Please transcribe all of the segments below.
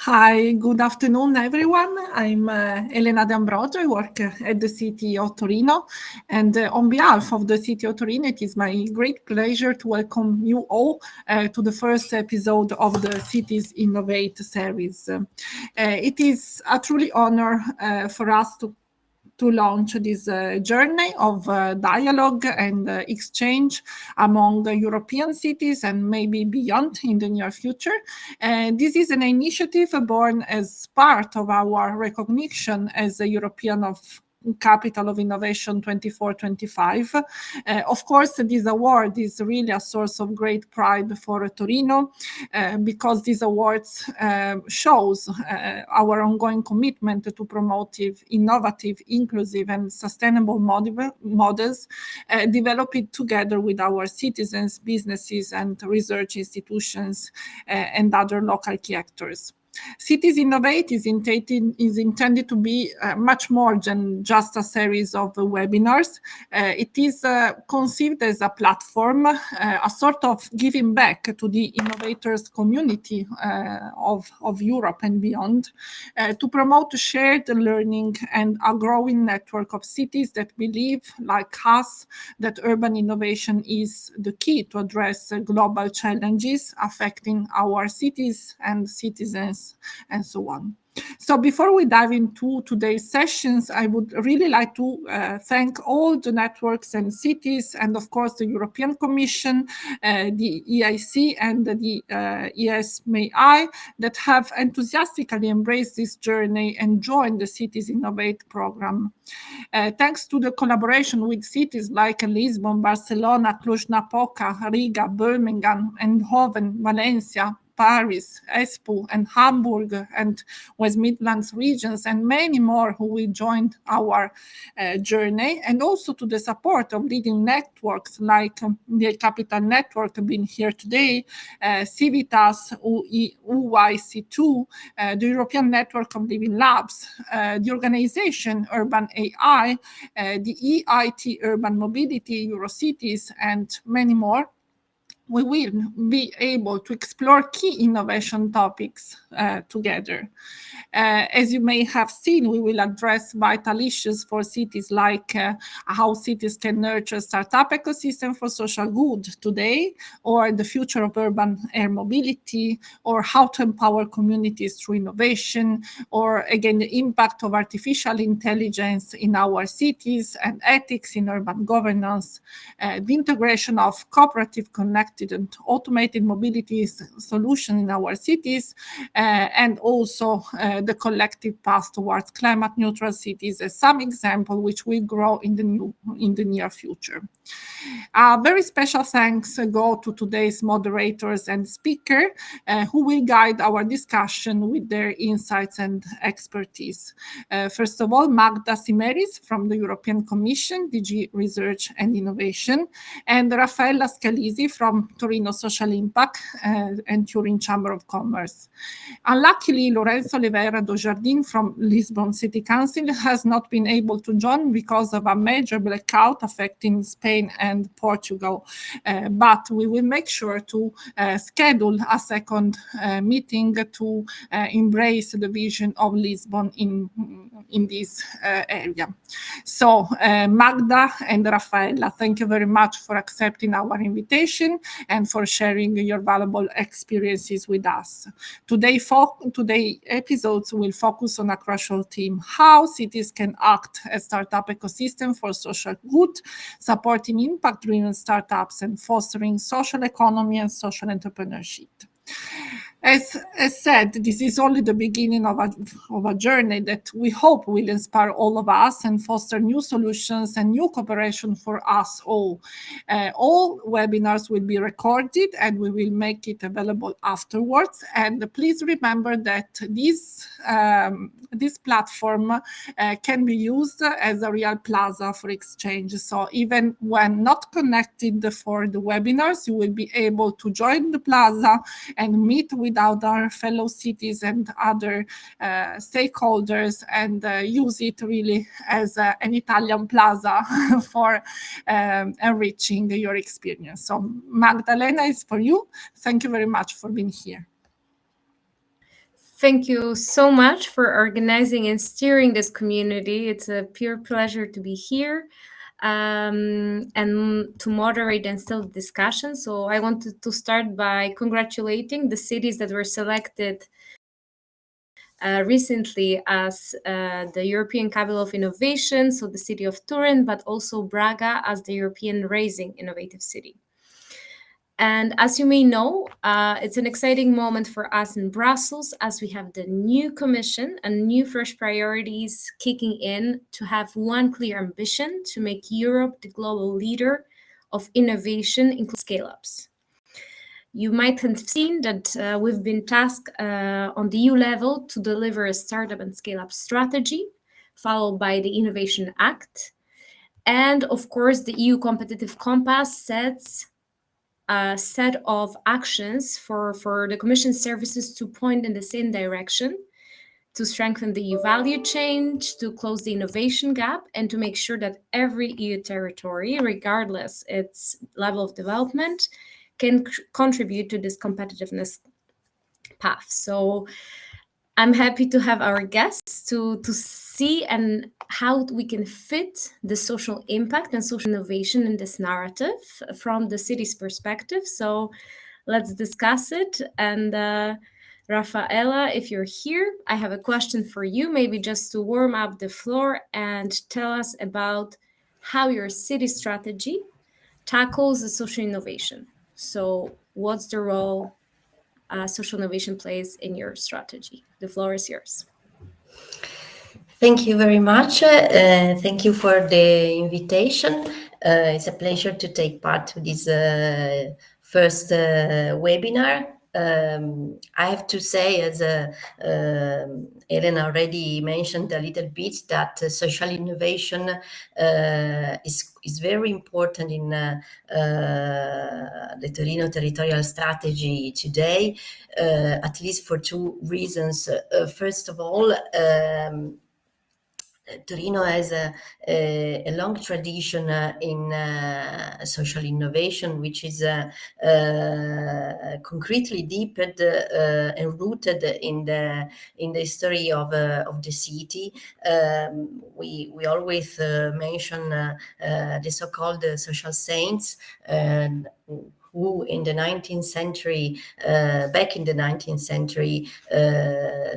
Hi, good afternoon, everyone. I'm Elena D'Ambrogio. I work at the City of Torino. And on behalf of the City of Torino, it is my great pleasure to welcome you all to the first episode of the Cities Innovate series. It is a truly honor for us to launch this journey of dialogue and exchange among the European cities and maybe beyond in the near future. This is an initiative born as part of our recognition as a European of Capital of Innovation 24-25. Of course, this award is really a source of great pride for Torino because these awards shows our ongoing commitment to promote innovative, inclusive, and sustainable models developed together with our citizens, businesses, and research institutions and other local key actors. Cities Innovate is intended to be much more than just a series of webinars. It is conceived as a platform, a sort of giving back to the innovators community of Europe and beyond, to promote shared learning and a growing network of cities that believe, like us, that urban innovation is the key to address global challenges affecting our cities and citizens and so on. So before we dive into today's sessions, I would really like to thank all the networks and cities and of course the European Commission, the EIC and the ESMAI that have enthusiastically embraced this journey and joined the Cities Innovate program. Thanks to the collaboration with cities like Lisbon, Barcelona, Cluj-Napoca, Riga, Birmingham, Eindhoven, Valencia, Paris, Espoo, and Hamburg, and West Midlands regions, and many more who will join our journey, and also to the support of leading networks like the Capital Network being here today, Civitas, UYC2, the European Network of Living Labs, the organization Urban AI, the EIT Urban Mobility, Eurocities, and many more. We will be able to explore key innovation topics together. As you may have seen, we will address vital issues for cities like how cities can nurture startup ecosystem for social good today, or the future of urban air mobility, or how to empower communities through innovation, or again, the impact of artificial intelligence in our cities and ethics in urban governance, the integration of cooperative, connected and automated mobility solution in our cities, and also the collective path towards climate neutral cities as some example which will grow in the near future. Very special thanks go to today's moderators and speaker who will guide our discussion with their insights and expertise. First of all, Magda Simeris from the European Commission, DG Research and Innovation, and Raffaella Scalisi from Torino Social Impact and Turin Chamber of Commerce. Unluckily, Lorenzo Oliveira do Jardim from Lisbon City Council has not been able to join because of a major blackout affecting Spain and Portugal. But we will make sure to schedule a second meeting to embrace the vision of Lisbon in this area. So Magda and Raffaella, thank you very much for accepting our invitation and for sharing your valuable experiences with us. Today episodes will focus on a crucial theme: how cities can act as startup ecosystem for social good, supporting impact-driven startups and fostering social economy and social entrepreneurship. As said, this is only the beginning of a journey that we hope will inspire all of us and foster new solutions and new cooperation for us all. All webinars will be recorded and we will make it available afterwards. And please remember that this platform can be used as a real plaza for exchange. So even when not connected for the webinars, you will be able to join the plaza and meet with our fellow cities and other stakeholders and use it really as an Italian plaza for enriching your experience. So Magdalena is for you. Thank you very much for being here. Thank you so much for organizing and steering this community. It's a pure pleasure to be here and to moderate and still the discussion. So I wanted to start by congratulating the cities that were selected recently as the European Capital of Innovation, so the city of Turin, but also Braga as the European Rising Innovative City. And as you may know, it's an exciting moment for us in Brussels as we have the new commission and new fresh priorities kicking in to have one clear ambition to make Europe the global leader of innovation, including scale-ups. You might have seen that we've been tasked on the EU level to deliver a startup and scale-up strategy, followed by the Innovation Act. And of course, the EU Competitive Compass sets a set of actions for the Commission services to point in the same direction, to strengthen the EU value chain, to close the innovation gap, and to make sure that every EU territory, regardless its level of development, can contribute to this competitiveness path. So I'm happy to have our guests to see and how we can fit the social impact and social innovation in this narrative from the city's perspective. So let's discuss it. And Rafaela, if you're here, I have a question for you, maybe just to warm up the floor and tell us about how your city strategy tackles the social innovation. So what's the role social innovation plays in your strategy? The floor is yours. Thank you very much. Thank you for the invitation. It's a pleasure to take part to this first webinar. I have to say, as Elena already mentioned a little bit, that social innovation is very important in the Torino territorial strategy today, at least for two reasons. First of all, Torino has a long tradition in social innovation, which is concretely deepened and rooted in the history of the city. We always mention the so-called social saints, who in the 19th century, back in the 19th century,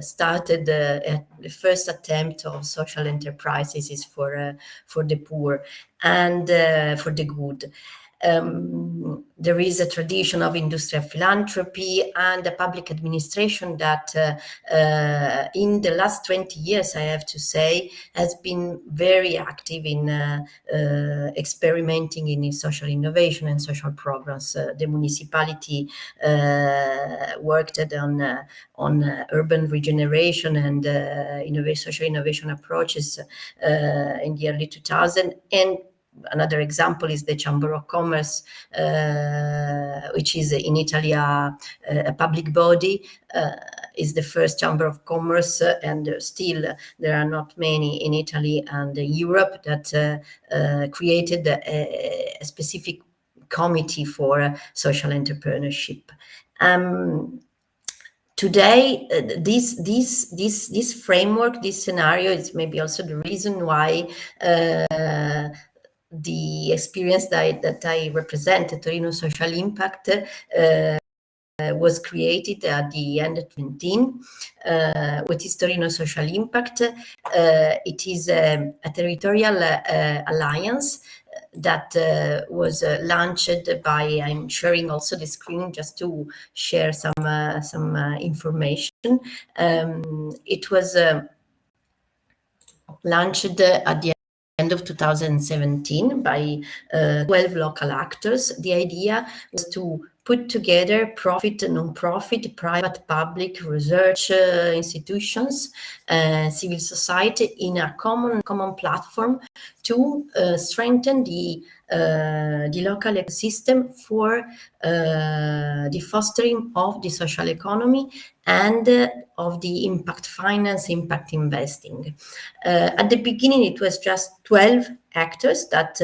started the first attempt of social enterprises is for the poor and for the good. There is a tradition of industrial philanthropy and a public administration that in the last 20 years, I have to say, has been very active in experimenting in social innovation and social programs. The municipality worked on urban regeneration and social innovation approaches in the early 2000s. And another example is the Chamber of Commerce, which is in Italy a public body, is the first Chamber of Commerce, and still there are not many in Italy and Europe that created a specific committee for social entrepreneurship. Today, this framework, this scenario is maybe also the reason why the experience that I represent, Torino Social Impact, was created at the end of 2019. What is Torino Social Impact? It is a territorial alliance that was launched by, I'm sharing also the screen just to share some information. It was launched at the end of 2017 by 12 local actors. The idea was to put together profit, non-profit, private, public, research institutions, civil society in a common platform to strengthen the the local ecosystem for the fostering of the social economy and of the impact finance, impact investing. At the beginning, it was just 12 actors that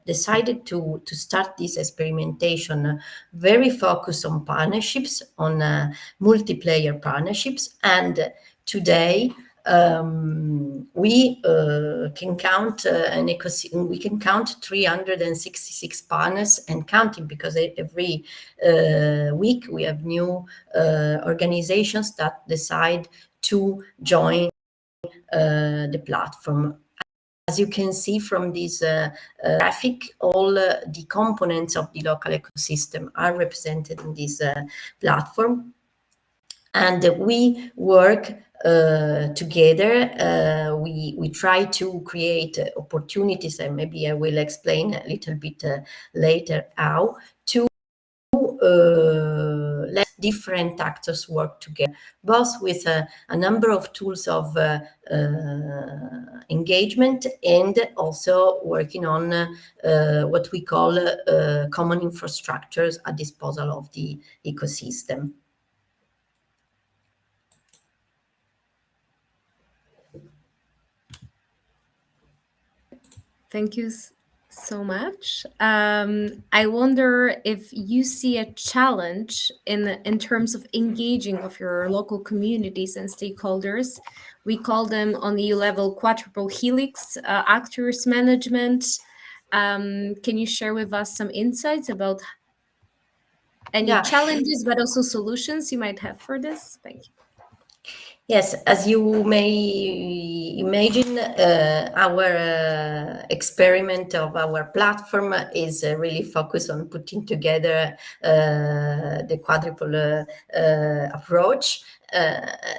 decided to start this experimentation, very focused on partnerships, on multiplayer partnerships. And today, we can count an ecosystem. We can count 366 partners and counting, because every week we have new organizations that decide to join the platform. As you can see from this graphic, all the components of the local ecosystem are represented in this platform. And we work together. We try to create opportunities, and maybe I will explain a little bit later how to let different actors work together, both with a number of tools of engagement, and also working on what we call common infrastructures at disposal of the ecosystem. Thank you so much. I wonder if you see a challenge in terms of engaging of your local communities and stakeholders. We call them on the EU level quadruple helix, actors management. Can you share with us some insights about any challenges, but also solutions you might have for this? Thank you. Yes, as you may imagine, our experiment of our platform is really focused on putting together the quadruple approach.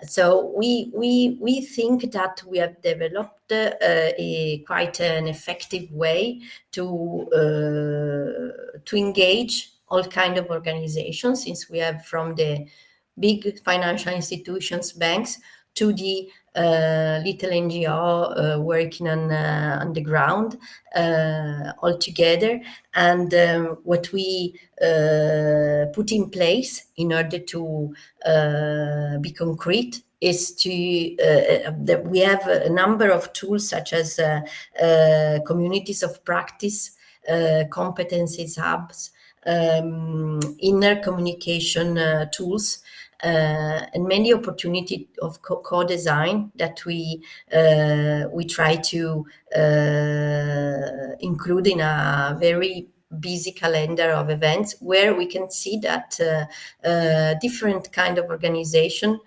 So we think that we have developed quite an effective way to engage all kind of organizations, since we have from the big financial institutions, banks, to the little NGO working on the ground all together. And what we put in place in order to be concrete is that we have a number of tools, such as communities of practice, competencies hubs, inner communication tools, and many opportunity of co-design that we try to include in a very busy calendar of events, where we can see that different kind of organization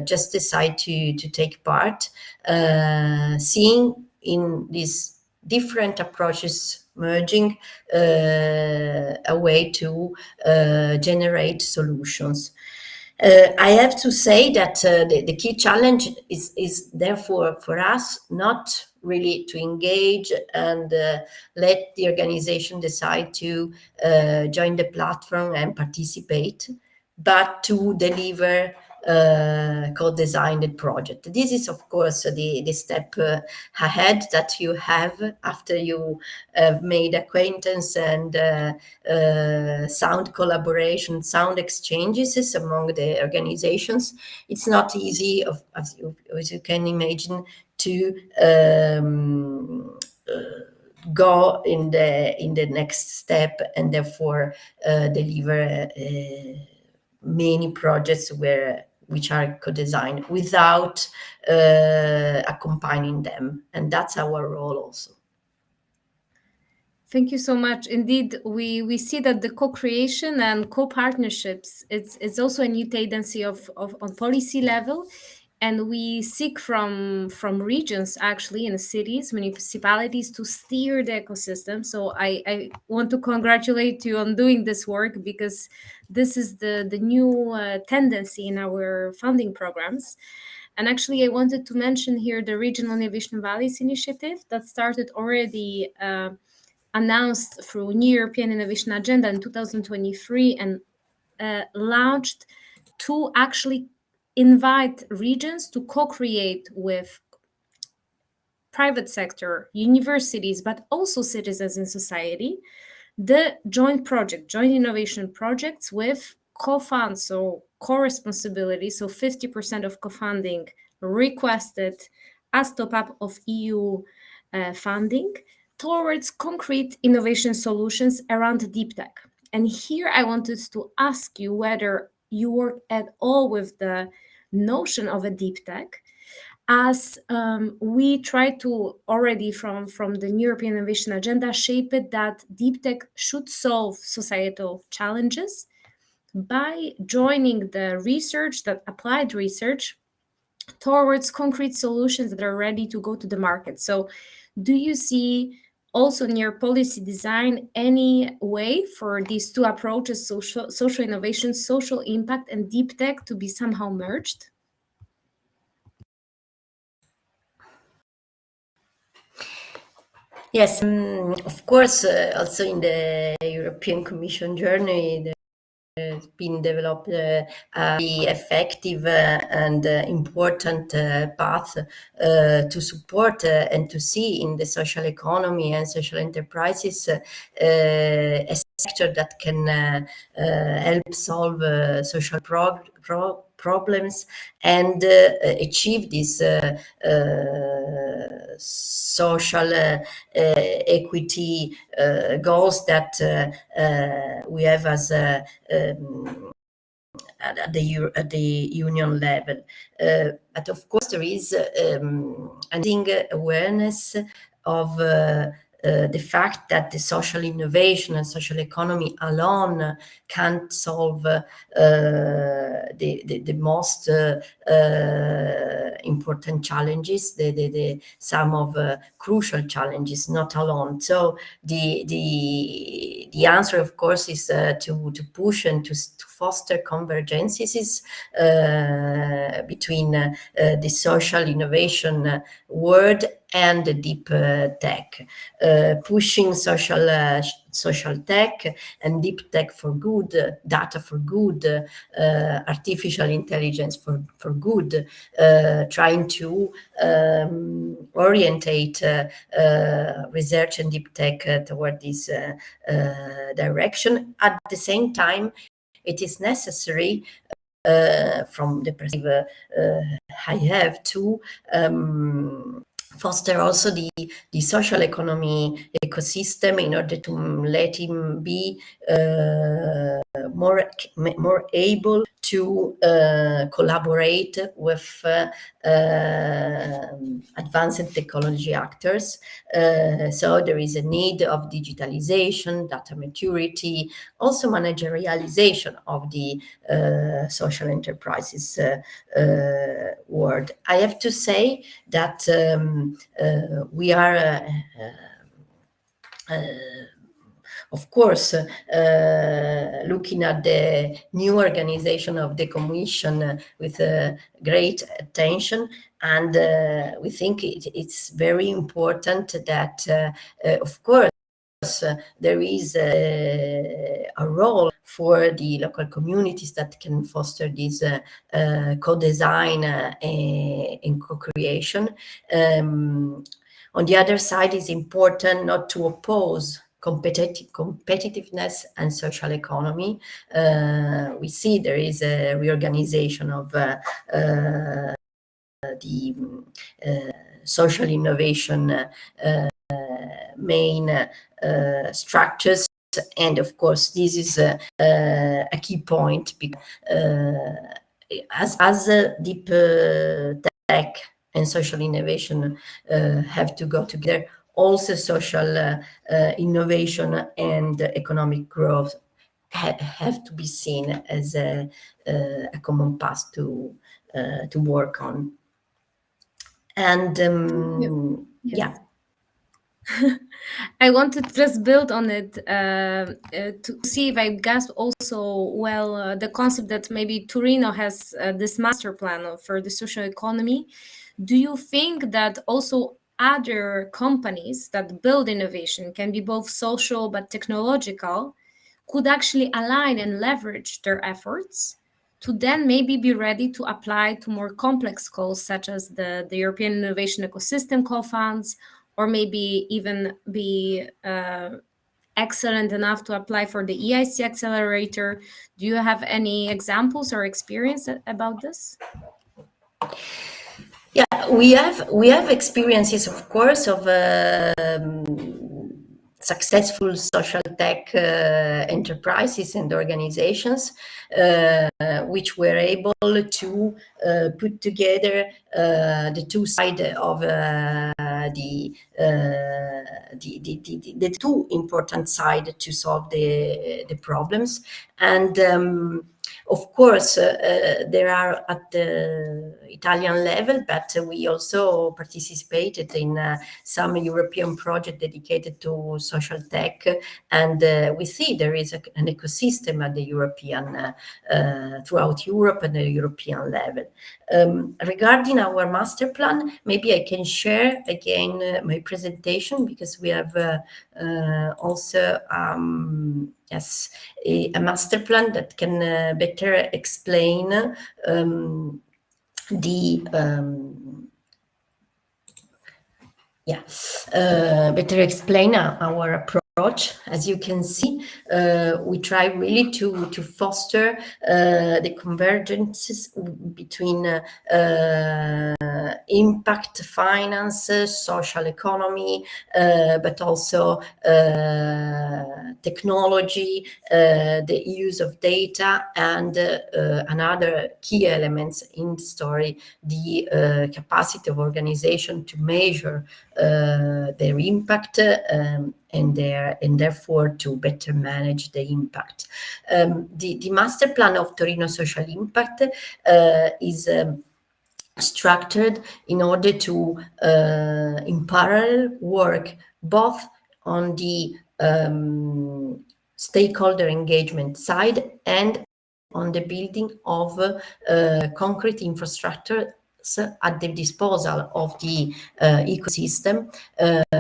just decide to take part, seeing in these different approaches merging a way to generate solutions. I have to say that the key challenge is therefore for us not really to engage and let the organization decide to join the platform and participate, but to deliver co-designed project. This is, of course, the step ahead that you have after you have made acquaintance and sound collaboration, sound exchanges among the organizations. It's not easy, as you can imagine, to go in the next step and therefore deliver many projects which are co-designed without accompanying them, and that's our role also. Thank you so much. Indeed, we see that the co-creation and co-partnerships, it's also a new tendency on policy level, and we seek from regions, actually, in cities, municipalities, to steer the ecosystem. So I want to congratulate you on doing this work, because this is the new tendency in our funding programs. And actually, I wanted to mention here the Regional Innovation Valleys initiative that started already announced through New European Innovation Agenda in 2023, and launched to actually invite regions to co-create with private sector, universities, but also citizens in society, the joint innovation projects with co-funds, so co-responsibility, so 50% of co-funding requested as top-up of EU funding towards concrete innovation solutions around deep tech. And here I wanted to ask you whether you work at all with the notion of a deep tech, as we try to already from the European Innovation Agenda shape it that deep tech should solve societal challenges by joining the research, that applied research, towards concrete solutions that are ready to go to the market. So do you see also in your policy design any way for these two approaches, social innovation, social impact, and deep tech, to be somehow merged? Yes, of course, also in the European Commission journey, there's been developed a very effective and important path to support and to see in the social economy and social enterprises a sector that can help solve social problems and achieve these social equity goals that we have as at the union level. But of course, there is an awareness of the fact that the social innovation and social economy alone can't solve the most important challenges, some of crucial challenges, not alone. So the answer, of course, is to push and to foster convergences between the social innovation world and the deep tech, pushing social tech and deep tech for good, data for good, artificial intelligence for good, trying to orientate research and deep tech toward this direction. At the same time, it is necessary from the perspective I have to foster also the social economy ecosystem in order to let him be more able to collaborate with advanced technology actors. So there is a need of digitalization, data maturity, also managerialization of the social enterprises world. I have to say that we are of course, looking at the new organization of the Commission with great attention, and we think it's very important that, of course, there is a role for the local communities that can foster this co-design and co-creation. On the other side, it's important not to oppose competitiveness and social economy. We see there is a reorganization of the social innovation main structures, and of course this is a key point because as deep tech and social innovation have to go together, also social innovation and economic growth have to be seen as a common path to work on. And yeah. I want to just build on it to see if I grasp also well the concept that maybe Torino has this master plan for the social economy. Do you think that also other companies that build innovation can be both social but technological could actually align and leverage their efforts to then maybe be ready to apply to more complex calls, such as the European Innovation Ecosystem Call Funds, or maybe even be excellent enough to apply for the EIC Accelerator. Do you have any examples or experience about this? Yeah, we have experiences, of course, of successful social tech enterprises and organizations which were able to put together the two sides of the two important sides to solve the problems. And of course, there are at the Italian level, but we also participated in some European project dedicated to social tech, and we see there is an ecosystem at the European, throughout Europe and the European level. Regarding our master plan, maybe I can share again my presentation, because we have also yes, a master plan that can better explain better explain our approach. As you can see, we try really to foster the convergences between impact finance, social economy, but also technology, the use of data, and another key elements in the story, the capacity of organization to measure their impact and therefore to better manage the impact. The master plan of Torino Social Impact is structured in order to in parallel work both on the stakeholder engagement side and on the building of concrete infrastructure at the disposal of the ecosystem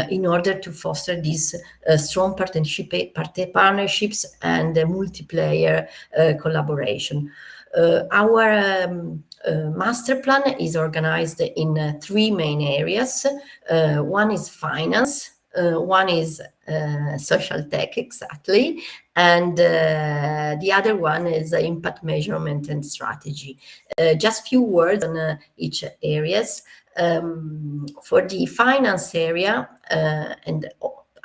in order to foster these strong partnerships and multiplayer collaboration. Our master plan is organized in three main areas. One is finance, one is social tech, exactly, and the other one is impact measurement and strategy. Just few words on each areas. For the finance area, and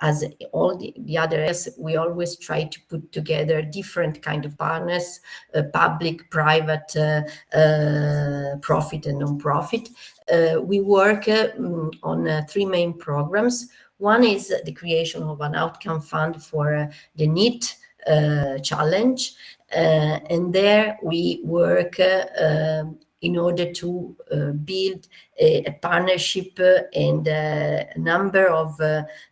as all the other areas, we always try to put together different kind of partners, public, private, profit and non-profit. We work on three main programs. One is the creation of an outcome fund for the NEET challenge, and there we work in order to build a partnership and a number of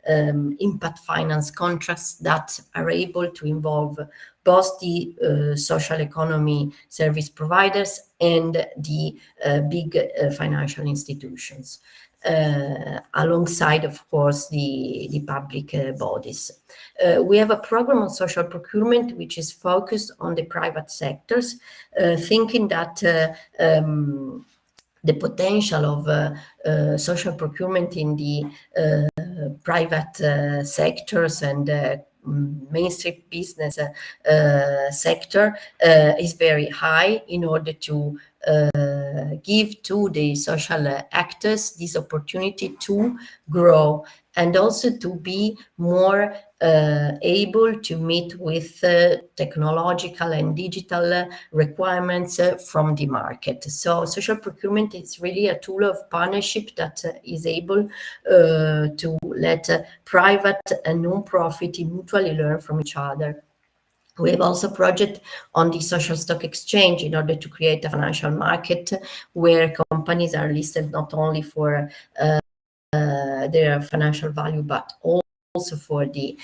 impact finance contracts that are able to involve both the social economy service providers and the big financial institutions. Alongside, of course, the public bodies. We have a program on social procurement which is focused on the private sectors, thinking that the potential of social procurement in the private sectors and mainstream business sector is very high, in order to give to the social actors this opportunity to grow and also to be more able to meet with technological and digital requirements from the market. So social procurement is really a tool of partnership that is able to let private and non-profit mutually learn from each other. We have also a project on the social stock exchange in order to create a financial market where companies are listed not only for their financial value, but also for the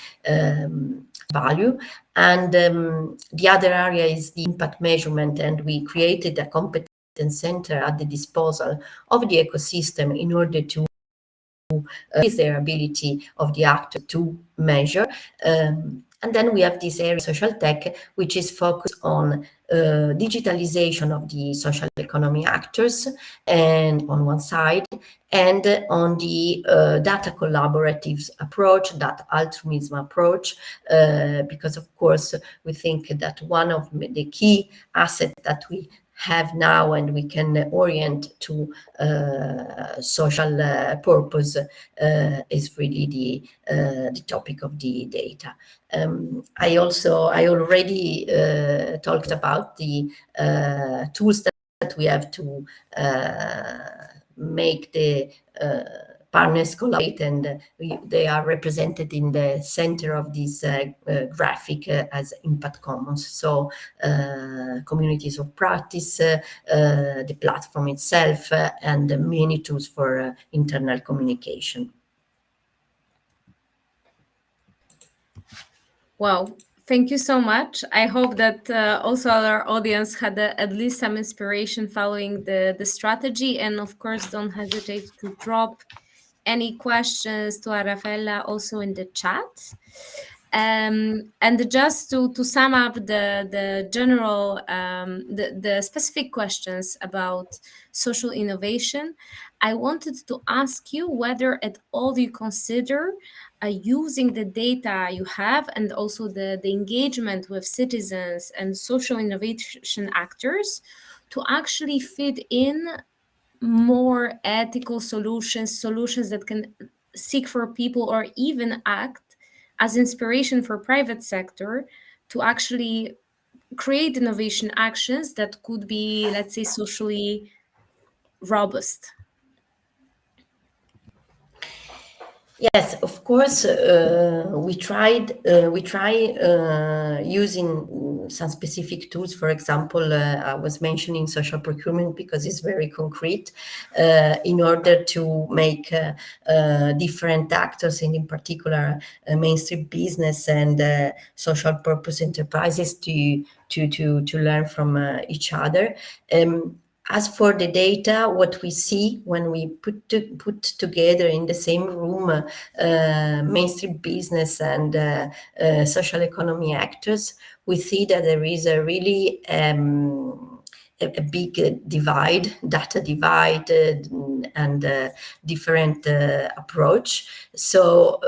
value. And the other area is the impact measurement, and we created a competence center at the disposal of the ecosystem in order to increase their ability of the actor to measure. And then we have this area, social tech, which is focused on digitalization of the social economy actors, and on one side, and on the data collaboratives approach, data altruism approach, because of course we think that one of the key assets that we have now and we can orient to social purpose is really the topic of the data. I already talked about the tools that we have to make the partners collaborate, and they are represented in the center of this graphic as impact commons. So communities of practice, the platform itself, and many tools for internal communication. Wow, thank you so much. I hope that also our audience had at least some inspiration following the strategy. And of course, don't hesitate to drop any questions to Arafella also in the chat. And just to sum up the general, the specific questions about social innovation, I wanted to ask you whether at all you consider using the data you have and also the engagement with citizens and social innovation actors to actually fit in more ethical solutions that can seek for people or even act as inspiration for private sector to actually create innovation actions that could be, let's say, socially robust. Yes, of course. We try using some specific tools. For example, I was mentioning social procurement because it's very concrete, in order to make different actors, and in particular mainstream business and social purpose enterprises, to learn from each other. As for the data, what we see when we put together in the same room mainstream business and social economy actors, we see that there is a really a big divide, data divide, and different approach. So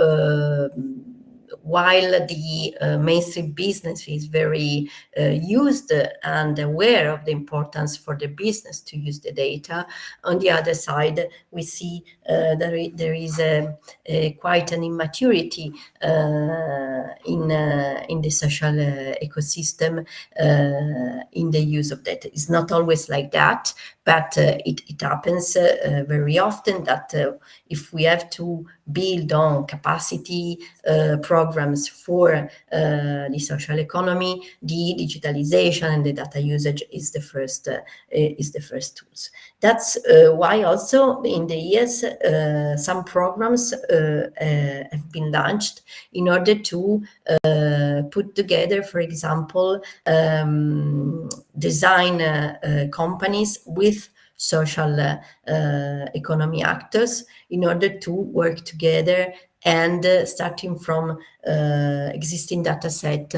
while the mainstream business is very used and aware of the importance for the business to use the data, on the other side, we see there is quite an immaturity in the social ecosystem in the use of data. It's not always like that, but it happens very often that if we have to build on capacity programs for the social economy, the digitalization and the data usage is the first tools. That's why also in the years some programs have been launched in order to put together, for example, design companies with social economy actors in order to work together and starting from existing data set,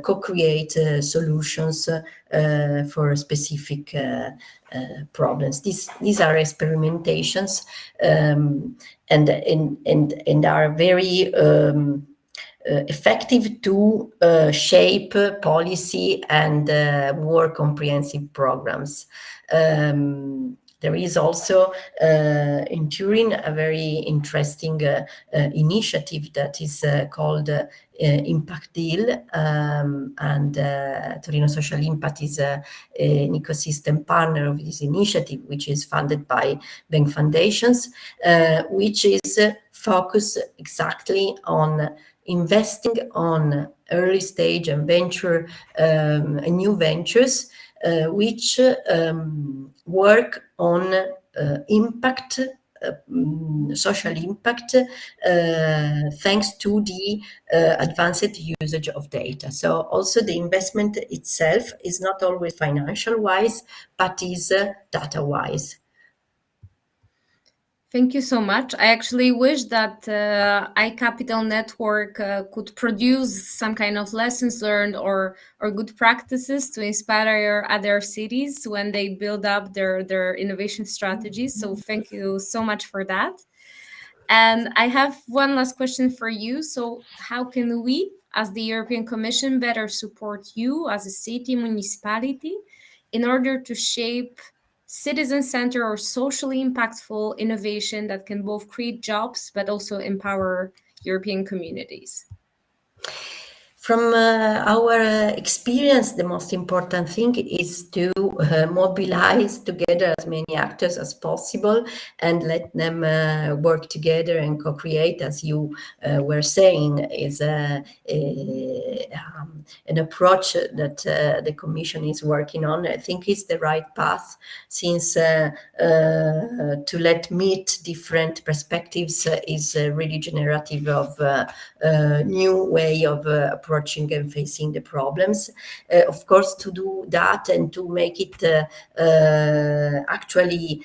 co-create solutions for specific problems. These are experimentations and are very effective to shape policy and more comprehensive programs. There is also in Turin a very interesting initiative that is called Impact Deal, and Torino Social Impact is an ecosystem partner of this initiative, which is funded by bank foundations, which is focused exactly on investing on early stage and venture new ventures which work on impact, social impact, thanks to the advanced usage of data. So also the investment itself is not always financial wise, but is data wise. Thank you so much. I actually wish that iCapital Network could produce some kind of lessons learned or good practices to inspire other cities when they build up their innovation strategies. So thank you so much for that. And I have one last question for you. So how can we, as the European Commission, better support you as a city municipality in order to shape citizen-centered or socially impactful innovation that can both create jobs but also empower European communities? From our experience, the most important thing is to mobilize together as many actors as possible and let them work together and co-create, as you were saying, is an approach that the Commission is working on. I think is the right path, since to let meet different perspectives is really generative of new way of approaching and facing the problems. Of course, to do that and to make it actually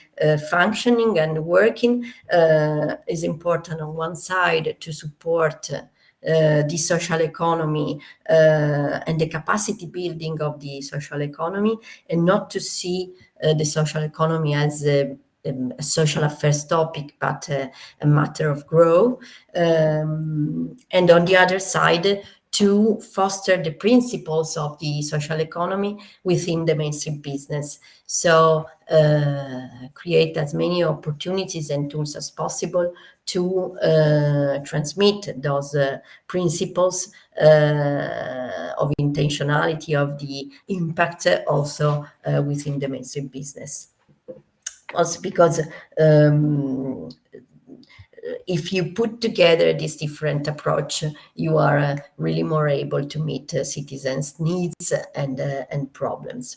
functioning and working is important on one side to support the social economy and the capacity building of the social economy, and not to see the social economy as a social affairs topic, but a matter of growth. And on the other side, to foster the principles of the social economy within the mainstream business. So create as many opportunities and tools as possible to transmit those principles of intentionality, of the impact also within the mainstream business. Also because if you put together this different approach, you are really more able to meet citizens' needs and problems.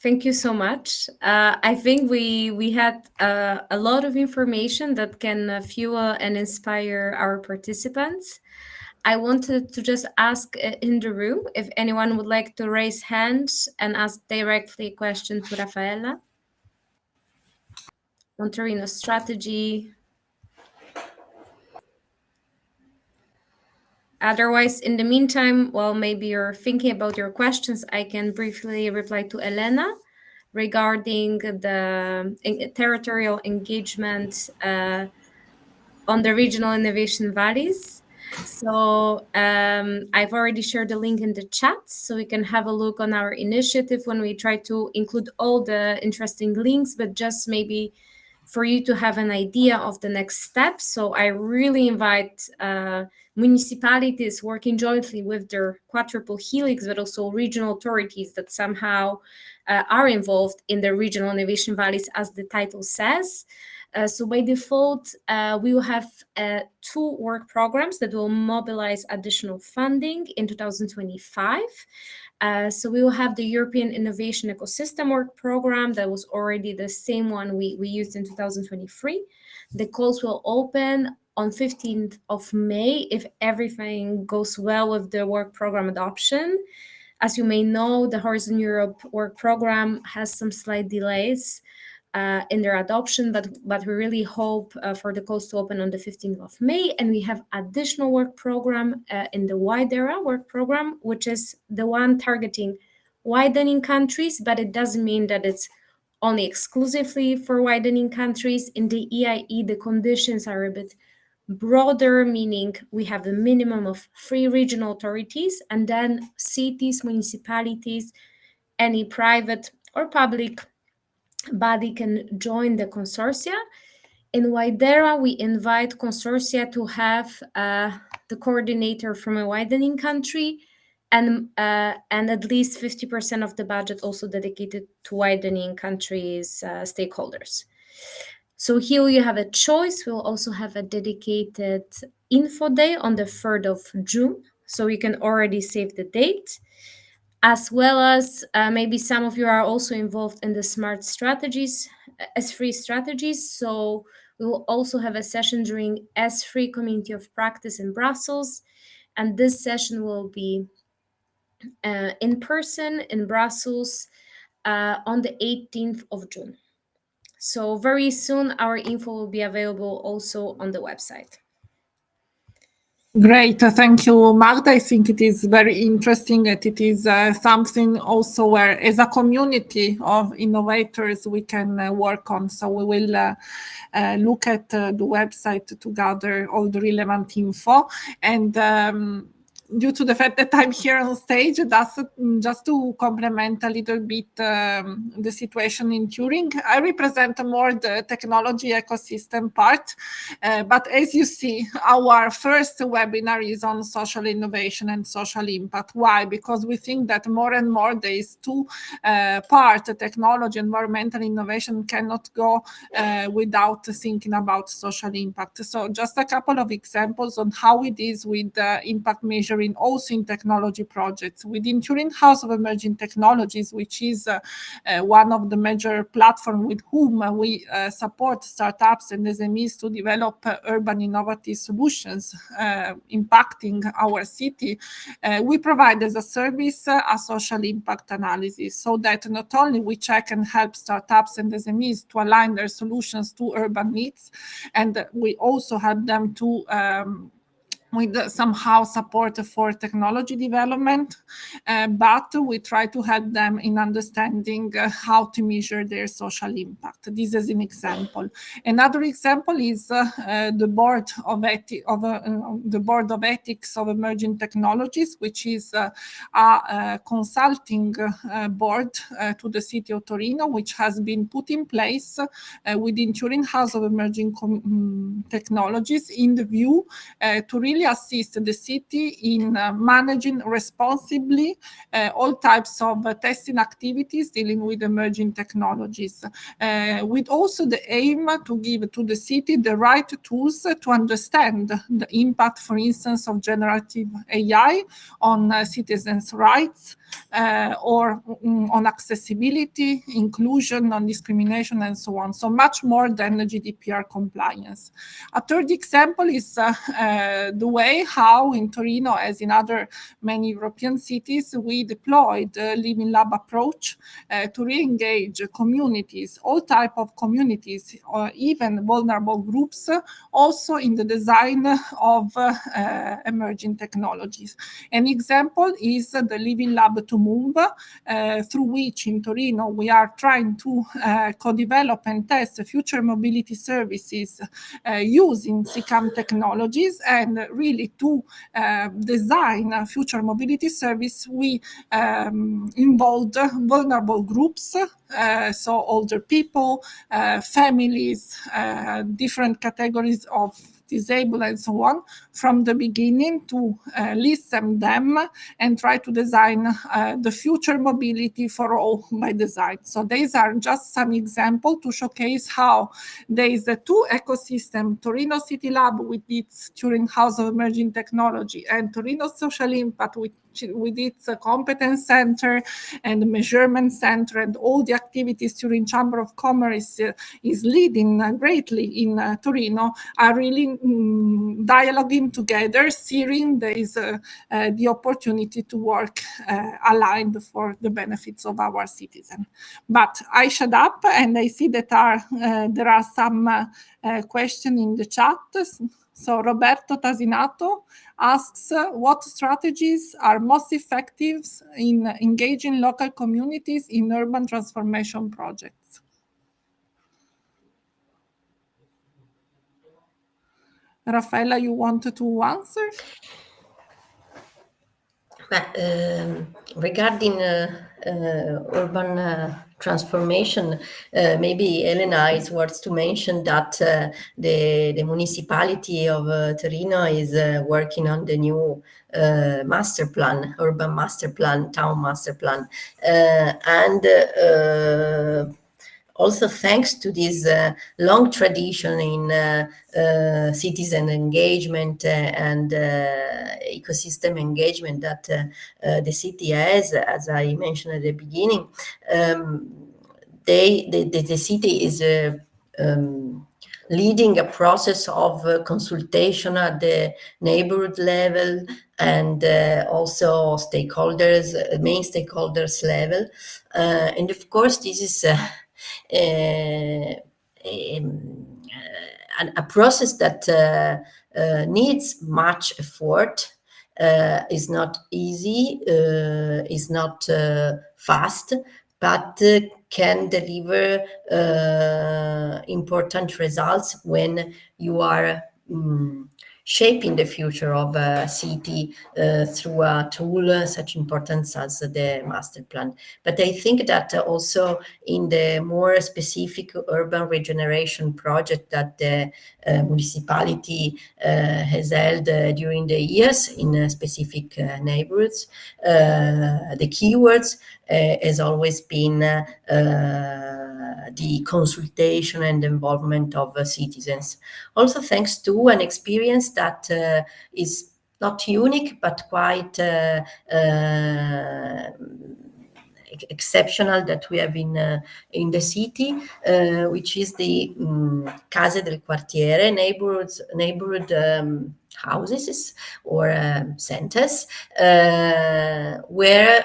Thank you so much. I think we had a lot of information that can fuel and inspire our participants. I wanted to just ask in the room if anyone would like to raise hands and ask directly a question to Raffaella on Torino strategy. Otherwise, in the meantime, while maybe you're thinking about your questions, I can briefly reply to Elena regarding the territorial engagement on the regional innovation valleys. So I've already shared the link in the chat, so we can have a look on our initiative when we try to include all the interesting links, but just maybe for you to have an idea of the next steps. So I really invite municipalities working jointly with their quadruple helix, but also regional authorities that somehow are involved in the regional innovation valleys, as the title says. So by default, we will have 2 work programs that will mobilize additional funding in 2025. So we will have the European Innovation Ecosystem Work Program that was already the same one we used in 2023. The calls will open on 15th of May if everything goes well with the work program adoption. As you may know, the Horizon Europe work program has some slight delays in their adoption, but we really hope for the calls to open on the 15th of May. And we have additional work program in the WIDERA work program, which is the one targeting widening countries, but it doesn't mean that it's only exclusively for widening countries. In the EIE, the conditions are a bit broader, meaning we have a minimum of 3 regional authorities, and then cities, municipalities, any private or public body can join the consortia. In WIDERA, we invite consortia to have the coordinator from a widening country and at least 50% of the budget also dedicated to widening countries' stakeholders. So here you have a choice. We'll also have a dedicated info day on the 3rd of June. So you can already save the date. As well as maybe some of you are also involved in the smart strategies, S3 strategies. So we will also have a session during S3 Community of Practice in Brussels. And this session will be in person in Brussels on the 18th of June. So very soon our info will be available also on the website. Great, thank you, Magda. I think it is very interesting and it is something also where, as a community of innovators, we can work on. So we will look at the website to gather all the relevant info. And due to the fact that I'm here on stage, that's just to complement a little bit the situation in Turin. I represent more the technology ecosystem part, but as you see, our first webinar is on social innovation and social impact. Why? Because we think that more and more these two parts, technology, environmental innovation, cannot go without thinking about social impact. So just a couple of examples on how it is with impact measuring also in technology projects. Within Turin House of Emerging Technologies, which is one of the major platforms with whom we support startups and SMEs to develop urban innovative solutions impacting our city, we provide as a service a social impact analysis, so that not only we check and help startups and SMEs to align their solutions to urban needs, and we also help them to with somehow support for technology development, but we try to help them in understanding how to measure their social impact. This is an example. Another example is the board of ethics of emerging technologies, which is a consulting board to the City of Torino, which has been put in place within Turin House of Emerging Technologies in the view to really assist the city in managing responsibly all types of testing activities dealing with emerging technologies, with also the aim to give to the city the right tools to understand the impact, for instance, of generative AI on citizens' rights, or on accessibility, inclusion, non-discrimination, and so on. So much more than the GDPR compliance. A third example is the way how in Torino, as in other many European cities, we deployed the Living Lab approach to re-engage communities, all type of communities, or even vulnerable groups, also in the design of emerging technologies. An example is the Living Lab to Move, through which in Torino we are trying to co-develop and test future mobility services using SICAM technologies, and really to design a future mobility service, we involved vulnerable groups, so older people, families, different categories of disabled and so on, from the beginning to listen them and try to design the future mobility for all by design. So these are just some examples to showcase how there is a two ecosystem, Torino City Lab with its Turin House of Emerging Technology and Torino Social Impact with its competence center and measurement center and all the activities Turin Chamber of Commerce is leading greatly in Torino, are really dialoguing together, seeing there is the opportunity to work aligned for the benefits of our citizens. But I shut up, and I see that there are some questions in the chat. So Roberto Tasinato asks, what strategies are most effective in engaging local communities in urban transformation projects? Raffaella, you wanted to answer? Regarding urban transformation, maybe Elena, it's worth to mention that the municipality of Torino is working on the new master plan, urban master plan, town master plan, and also thanks to this long tradition in citizen engagement and ecosystem engagement that the city has, as I mentioned at the beginning, the city is leading a process of consultation at the neighborhood level and also stakeholders, main stakeholders level. And of course, this is a process that needs much effort, is not easy, is not fast, but can deliver important results when you are shaping the future of a city through a tool such importance as the master plan. But I think that also in the more specific urban regeneration project that the municipality has held during the years in specific neighborhoods, the keywords has always been the consultation and involvement of citizens. Also thanks to an experience that is not unique, but quite exceptional that we have in the city, which is the Case del Quartiere, neighborhood houses or centers, where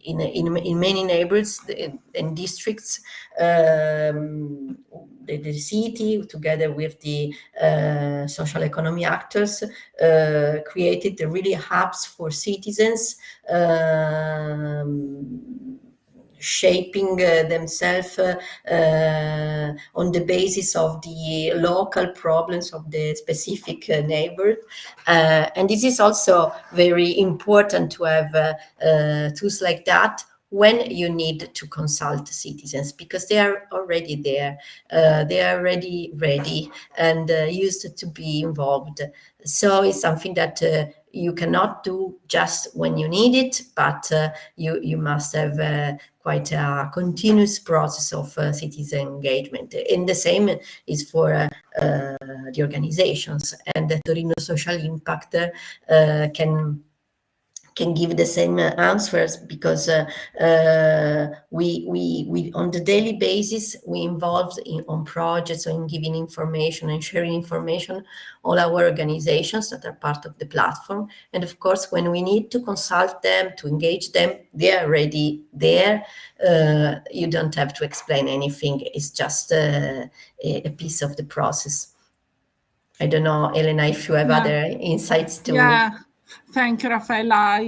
in many neighborhoods and districts, the city, together with the social economy actors, created the really hubs for citizens, shaping themselves on the basis of the local problems of the specific neighborhood. And this is also very important to have tools like that when you need to consult citizens, because they are already there, they are already ready and used to be involved. So it's something that you cannot do just when you need it, but you must have quite a continuous process of citizen engagement. And the same is for the organizations, and the Torino Social Impact can give the same answers, because we on the daily basis we involved on projects, or in giving information and sharing information, all our organizations that are part of the platform. And of course, when we need to consult them, to engage them, they are already there. You don't have to explain anything. It's just a piece of the process. I don't know, Elena, if you have other insights to... Yeah. Thank you, Raffaella.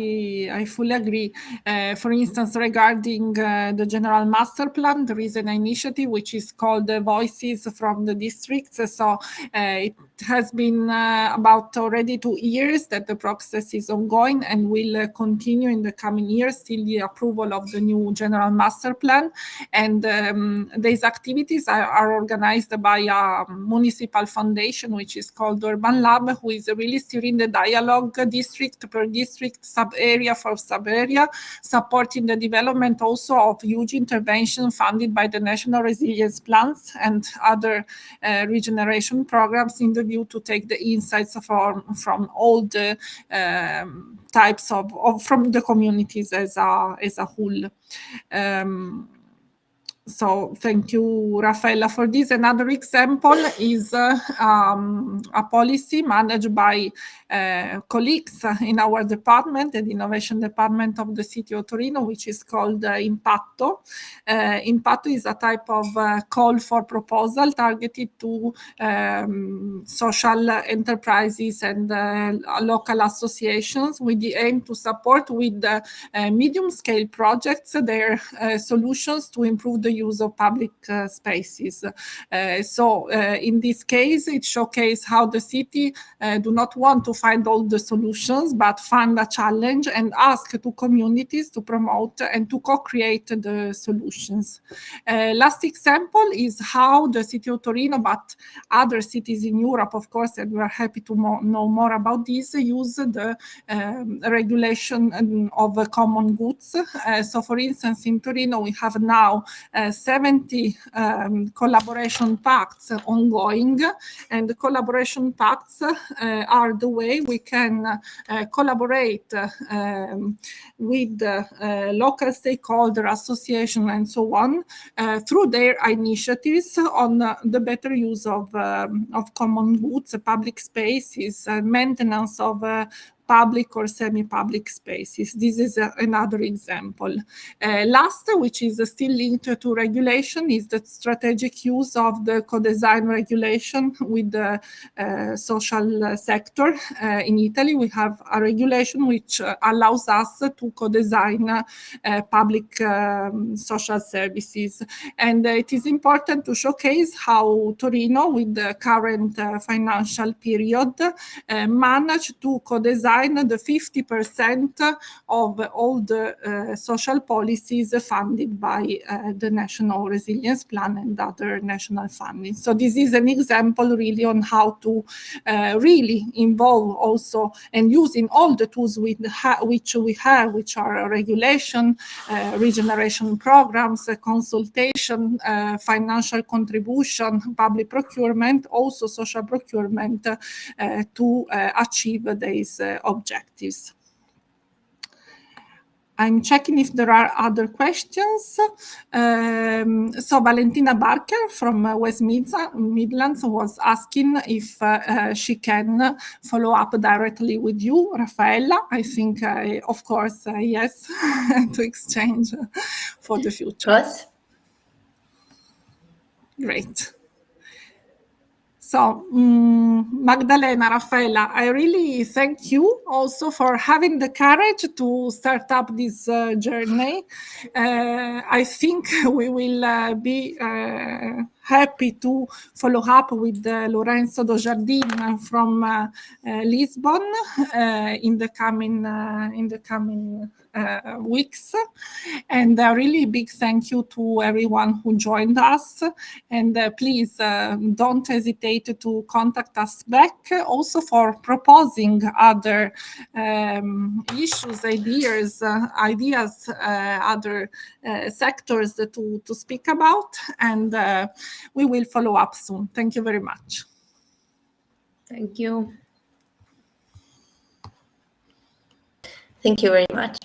I fully agree. For instance, regarding the general master plan, there is an initiative which is called Voices from the Districts. So it has been about already 2 years that the process is ongoing, and will continue in the coming years till the approval of the new general master plan. And these activities are organized by a municipal foundation, which is called Urban Lab, who is really steering the dialogue district per district, sub-area for sub-area, supporting the development also of huge intervention funded by the National Resilience Plans and other regeneration programs, in the view to take the insights from all the types of from the communities as a whole. So thank you, Raffaella, for this. Another example is a policy managed by colleagues in our department, the innovation department of the City of Turin, which is called Impatto. Impatto is a type of call for proposal targeted to social enterprises and local associations, with the aim to support with medium-scale projects their solutions to improve the use of public spaces. So in this case, it showcases how the city do not want to find all the solutions, but find a challenge and ask to communities to promote and to co-create the solutions. Last example is how the City of Torino, but other cities in Europe, of course, and we're happy to know more about this, use the regulation of common goods. So for instance, in Torino, we have now 70 collaboration pacts ongoing, and the collaboration pacts are the way we can collaborate with local stakeholder association and so on through their initiatives on the better use of common goods, public spaces, maintenance of public or semi-public spaces. This is another example. Last, which is still linked to regulation, is the strategic use of the co-design regulation with the social sector. In Italy, we have a regulation which allows us to co-design public social services. And it is important to showcase how Torino, with the current financial period, managed to co-design the 50% of all the social policies funded by the National Resilience Plan and other national funding. So this is an example really on how to really involve also and using all the tools which we have, which are regulation, regeneration programs, consultation, financial contribution, public procurement, also social procurement, to achieve these objectives. I'm checking if there are other questions. So Valentina Barker from West Midlands was asking if she can follow up directly with you, Raffaella. I think, of course, yes, to exchange for the future. Yes. Great. So, Magdalena, Raffaella, I really thank you also for having the courage to start up this journey. I think we will be happy to follow up with Lorenzo Dojardin from Lisbon in the coming weeks. And a really big thank you to everyone who joined us. And please don't hesitate to contact us back also for proposing other issues, ideas, other sectors to speak about. And we will follow up soon. Thank you very much. Thank you. Thank you very much.